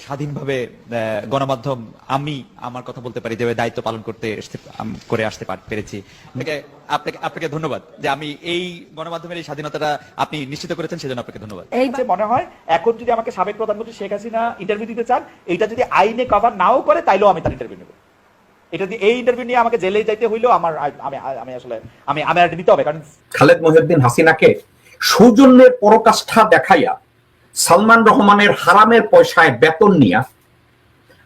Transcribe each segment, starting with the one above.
স্বাধীনভাবে গণমাধ্যম আমি আমার কথা বলতে পারি, যেভাবে দায়িত্ব পালন করে আসতে পেরেছি। আপনাকে ধন্যবাদ যে আমি এই গণমাধ্যমের এই স্বাধীনতাটা আপনি নিশ্চিত করেছেন, সেজন্য আপনাকে ধন্যবাদ। এই মনে হয় এখন যদি আমাকে সাবেক প্রধানমন্ত্রী শেখ হাসিনা ইন্টারভিউ দিতে চান, এটা যদি আইনে কভার নাও করে তাইলেও আমি তার ইন্টারভিউ নেব। এটা যদি এই ইন্টারভিউ নিয়ে আমাকে জেলে যাইতে হইলেও আমি আসলে আমি আর নিতে হবে। কারণ খালেদ মহিউদ্দিন হাসিনাকে সৌজন্যের পরকাষ্ঠা দেখাইয়া সালমান রহমানের হারামের পয়সায় বেতন নিয়া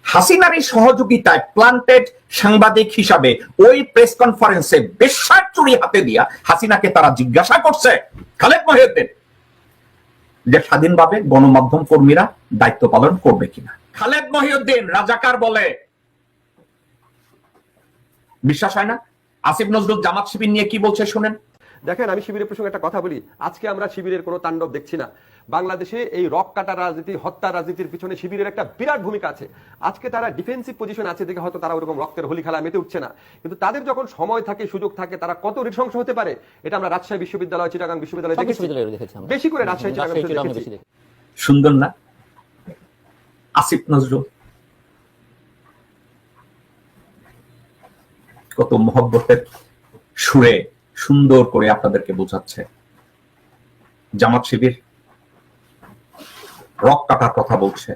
হাসিনারই সহযোগিতায় প্লান্টেড সাংবাদিক হিসাবে ওই প্রেস কনফারেন্সে বেশ্যার চুরি হাতে দিয়া হাসিনাকে তারা জিজ্ঞাসা করছে, খালেদ মহিউদ্দিন, যে স্বাধীনভাবে গণমাধ্যম কর্মীরা দায়িত্ব পালন করবে কিনা। খালেদ মহিউদ্দিন রাজাকার বলে, বিশ্বাস হয় না? আসিফ নজরুল জামাত শিবির নিয়ে কি বলছে শুনেন। দেখেন, আমি শিবিরের প্রসঙ্গে একটা কথা বলি। আজকে আমরা শিবিরের কোনো তাণ্ডব দেখছি না। বাংলাদেশে এই রক কাটা রাজনীতি, হত্যা রাজনীতির পিছনে শিবিরের একটা বিরাট ভূমিকা আছে। আজকে তারা ডিফেন্সিভ পজিশন আছে দেখে হয়তো তারা ওরকম রক্তের হোলি খেলা মেতে উঠছে না, কিন্তু তাদের যখন সময় থাকে, সুযোগ থাকে, তারা কত নৃশংস হতে পারে এটা আমরা রাজশাহী বিশ্ববিদ্যালয়, চিটাগাং বিশ্ববিদ্যালয় দেখেছি। বেশি করে রাজশাহী, চিটাগাং দেখেছি। সুন্দর না? আসিফ নজরুল কত মহব্বতের সুরে সুন্দর করে আপনাদেরকে বোঝাচ্ছে জামাত শিবির রক কাটার কথা বলছে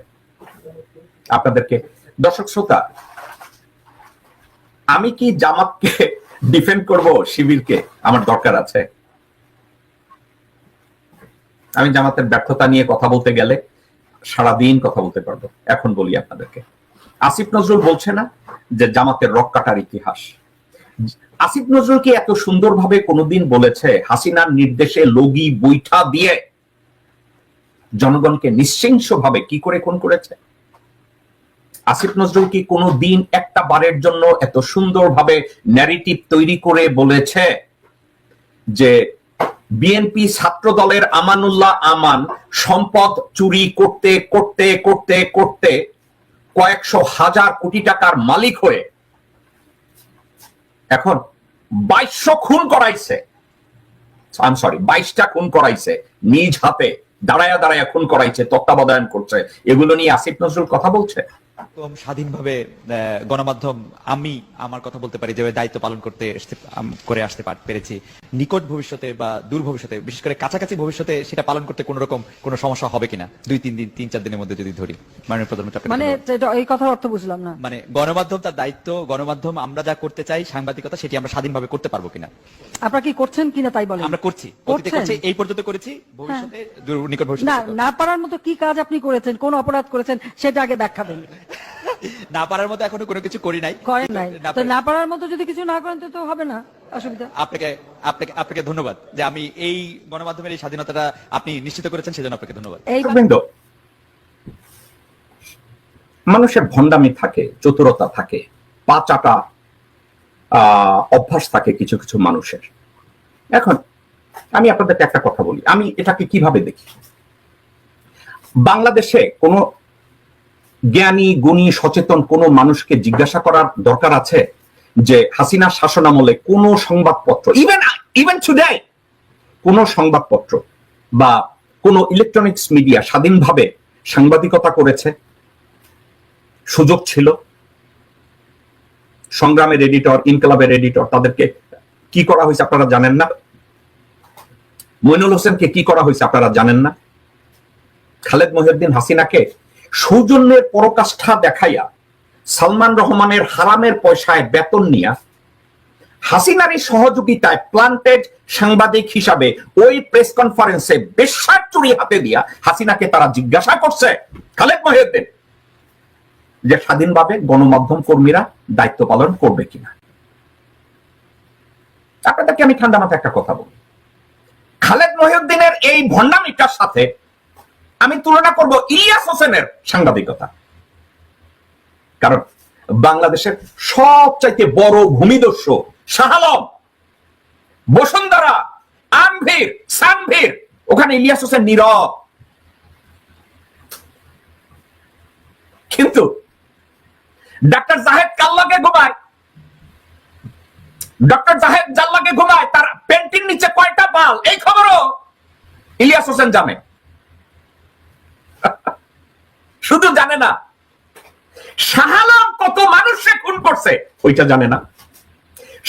আপনাদেরকে। দর্শক শ্রোতা, আমি কি জামাতকে ডিফেন্ড করব? শিবিরকে আমার দরকার আছে? আমি জামাতের ব্যর্থতা নিয়ে কথা বলতে গেলে সারাদিন কথা বলতে পারবো। এখন বলি আপনাদেরকে, আসিফ নজরুল বলছে না যে জামাতের রক কাটার ইতিহাস? আসিফ নজরুল কি এত সুন্দরভাবে কোনোদিন বলেছে হাসিনার নির্দেশে লগি বৈঠা দিয়ে জনগণকে নিঃশংসভাবে কি করে খুন করেছে? আসিফ নজরুল কি কোনোদিন একটা বারের জন্য এত সুন্দরভাবে ন্যারেটিভ তৈরি করে বলেছে যে বিএনপি ছাত্র দলের আমানুল্লাহ আমান সম্পদ চুরি করতে করতে করতে করতে কয়েকশো হাজার কোটি টাকার মালিক হয়ে এখন 2200 খুন করাইছে, 22টা খুন করাইছে, নিজ হাতে দাঁড়ায়া দাঁড়ায়া খুন করাইছে, তত্ত্বাবধান করছে, এগুলো নিয়ে আসিফ নজরুল কথা বলছে? স্বাধীনভাবে গণমাধ্যম আমি আমার কথা বলতে পারি, যেভাবে দায়িত্ব পালন করে আসতে পেরেছি। নিকট ভবিষ্যতে বা দূর ভবিষ্যতে, বিশেষ করে কাছাকাছি ভবিষ্যতে সেটা পালন করতে কোনো সমস্যা হবে কিনা 2-3 দিনের মধ্যে যদি ধরি। মাননীয় প্রধানমন্ত্রী, মানে এই কথার অর্থ বুঝলাম না। মানে গণমাধ্যম তার দায়িত্ব, গণমাধ্যম আমরা যা করতে চাই সাংবাদিকতা, সেটি আমরা স্বাধীনভাবে করতে পারবো কিনা। আপনারা কি করছেন কিনা তাই বলেন। আমরা করছি, এই পর্যন্ত করেছি, ভবিষ্যতে নিকট ভবিষ্যতে না পারার মতো কি কাজ আপনি করেছেন, কোন অপরাধ করেছেন সেটা আগে ব্যাখ্যা দেন। না পারার মতো এখনো কোনো কিছু করেন নাই। তো না পারার মতো যদি কিছু না করেন তো হবে না, অসুবিধা। আপনাকে ধন্যবাদ যে আমি এই গণমাধ্যমের এই স্বাধীনতাটা আপনি নিশ্চিত করেছেন, সেজন্য আপনাকে ধন্যবাদ। মানুষের ভণ্ডামি থাকে, চতুরতা থাকে, পা চাটা অভ্যাস থাকে কিছু কিছু মানুষের। এখন আমি আপনাদেরকে একটা কথা বলি, আমি এটাকে কিভাবে দেখি। বাংলাদেশে কোনো জ্ঞানী গুণী সচেতন কোন মানুষকে জিজ্ঞাসা করার দরকার আছে যে হাসিনার শাসনামলে কোন সংবাদপত্র, ইভেন টুডে, কোন সংবাদপত্র বা কোন ইলেকট্রনিক্স মিডিয়া স্বাধীনভাবে সাংবাদিকতা করেছে? সুযোগ ছিল। সংগ্রামের এডিটর, ইনকলাবের এডিটর, তাদেরকে কি করা হয়েছে আপনারা জানেন না? মইনুল হোসেনকে কি করা হয়েছে আপনারা জানেন না? খালেদ মহিউদ্দিন হাসিনাকে সৌজন্যের পরকাষ্ঠা দেখাইয়া সালমান রহমানের হারামের পয়সায় বেতন নিয়া হাসিনারই সহযোগিতায় প্লান্টেড সাংবাদিক হিসাবে ওই প্রেস কনফারেন্সে বেশ্যার চুরি হাতে দিয়া হাসিনাকে তারা জিজ্ঞাসা করছে, খালেদ মহিউদ্দিন, যে স্বাধীনভাবে গণমাধ্যম কর্মীরা দায়িত্ব পালন করবে কিনা। আপনাদেরকে আমি ঠান্ডা মাথায় একটা কথা বলি, খালেদ মহিউদ্দিনের এই ভণ্ডামিটার সাথে আমি তুলনা করব ইলিয়াস হোসেনের সাংবাদিকতা। কারণ বাংলাদেশের সবচাইতে বড় ভূমিদস্যু শাহ আলম, বসুন্ধরা, আমভীর, সানভীর, ওখানে ইলিয়াস হোসেন নীরব। কিন্তু ডক্টর জাহেদ কাল্লাকে ঘুমায়, ডক্টর জাহেদ জাল্লাকে ঘুমায়, তার পেন্টির নিচে কয়টা বাল, এই খবরও ইলিয়াস হোসেন জানে। শুধু জানে না। শাহ আলম কত মানুষে খুন করছে ওইটা জানে না।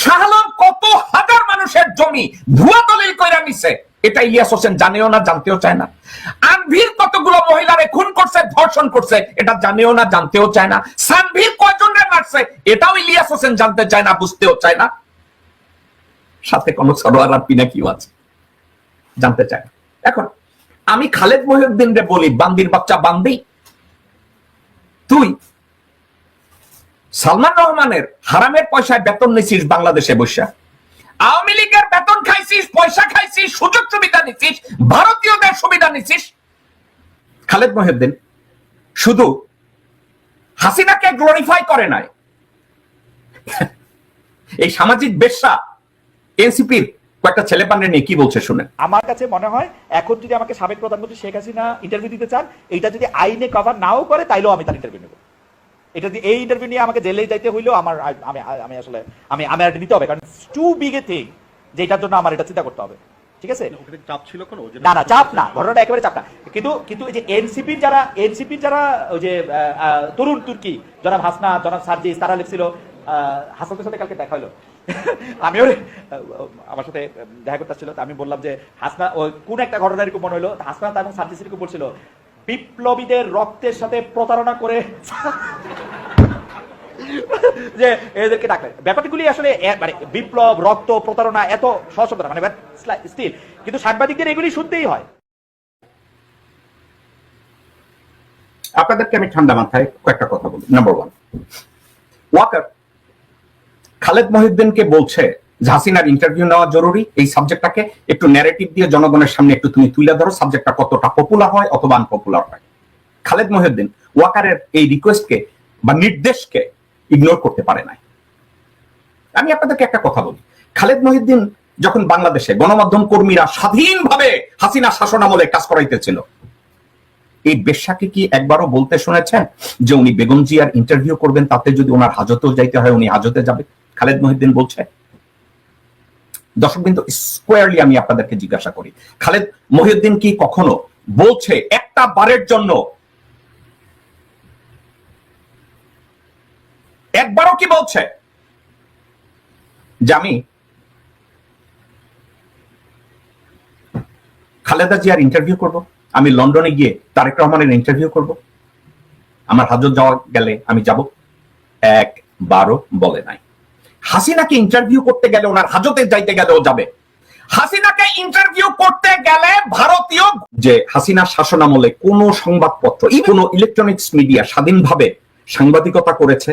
শাহ আলম কত হাজার মানুষের জমি ভুয়া দলিল কইরা নিছে এটা ইলিয়াস হোসেন জানেও না, জানতেও চায় না। আনভীর কতগুলো মহিলারে খুন করছে, ধর্ষণ করছে এটা জানেও না, জানতেও চায় না। সানভীর কয়জনরে মারছে এটাও ইলিয়াস হোসেন জানতে চায় না, বুঝতেও চায় না। সাথে কোন সরোয়ার আর পিনাকিও আছে, জানতে চায় না। এখন আমি খালেদ মহিউদ্দিন রে বলি, বান্দির বাচ্চা বান্দি, তুই সালমান রহমানের হারামের পয়সায় বেতন নিছিস বাংলাদেশে বসে, আওয়ামী লীগের বেতন খাইছিস, পয়সা খাইছিস, সুযোগ সুবিধা নিছিস, ভারতীয়দের সুবিধা নিছিস। খালেদ মহিউদ্দিন শুধু হাসিনাকে গ্লোরিফাই করে নাই, এই সামাজিক বেশ্যা এনসিপির কয়েকটা ছেলে পান্ডে নিয়ে কি বলছে শুনে। আমার কাছে মনে হয় এখন যদি আমাকে সাবেক প্রধানমন্ত্রী শেখ হাসিনা ইন্টারভিউ দিতে চান, এইটা যদি আইনে কভার নাও করে তাইলেও আমি তার ইন্টারভিউ নেব। এটা যদি এই ইন্টারভিউ নিয়ে আমাকে জেলে যাইতে হইলেও আমার আমি আসলে আমি এটা নিতে হবে, কারণ টু বিগ এ থিং যেটার জন্য আমার এটা চিন্তা করতে হবে। ঠিক আছে, চাপ ছিল কোনো? না না চাপ না, ঘটনাটা একেবারে চাপ না। কিন্তু এই যে এনসিপির যারা ওই যে তরুণ তুর্কি জনাব হাসনা, জনাব সার্জিস, তারা লিখছিল, হাসানের সাথে কালকে দেখা হলো, আমিও আমার সাথে দেখা করতে ছিল, আমি বললাম যে হাসনা ওই কোন একটা ঘটনা এরকম মনে হলো, হাসনা এবং সার্জিস এরকম বলছিল বিপ্লবীদের রক্তের সাথে প্রতারণা করে যে এদেরকে ডাকলেন। ব্যাপারগুলি আসলে মানে বিপ্লব, রক্ত, প্রতারণা এত সহজ শব্দ না, মানে স্টিল কিন্তু সাংবাদিকদের এগুলি শুনতেই হয়। আপনাদেরকে আমি ঠান্ডা মাথায় কয়েকটা কথা বলি। নাম্বার 1, ওয়াকার খালেদ মহিউদ্দিনকে বলছে যে হাসিনার ইন্টারভিউ নেওয়া জরুরি, এই সাবজেক্টটাকে একটু ন্যারেটিভ দিয়ে জনগণের সামনে একটু তুমি তুলে ধরো, সাবজেক্টটা কতটা পপুলার হয় অথবা আনপপুলার হয়। খালেদ মহিউদ্দিন ওয়াকারের এই রিকোয়েস্টকে বা নির্দেশকে ইগনোর করতে পারে নাই। আমি আপনাদেরকে একটা কথা বলি, খালেদ মহিউদ্দিন যখন বাংলাদেশে গণমাধ্যম কর্মীরা স্বাধীনভাবে হাসিনা শাসনামলে কাজ করাইতেছিল, এই বেশ্যাকে কি একবারও বলতে শুনেছেন যে উনি বেগম জিয়ার ইন্টারভিউ করবেন, তাতে যদি ওনার হাজতেও যাইতে হয় উনি হাজতে যাবে? খালেদ মহিউদ্দিন বলছে? দর্শকবৃন্দ, স্কোয়ারলি আমি আপনাদেরকে জিজ্ঞাসা করি, খালেদ মহিউদ্দিন কি কখনো বলছে একটা বারের জন্য, একবারও কি বলছে যে আমি খালেদা জিয়ার ইন্টারভিউ করব, আমি লন্ডনে গিয়ে তারেক রহমানের ইন্টারভিউ করব, আমার হাজত যাওয়া গেলে আমি যাব? একবারও বলে নাই। হাসিনাকে ইন্টারভিউ করতে গেলে, ওনার হাজতে যাইতে গেলেও যাবে। হাসিনাকে ইন্টারভিউ করতে গেলে ভারতীয় যে হাসিনা শাসনামলে কোন সংবাদপত্র, কোন ইলেকট্রনিক্স মিডিয়া স্বাধীনভাবে সাংবাদিকতা করেছে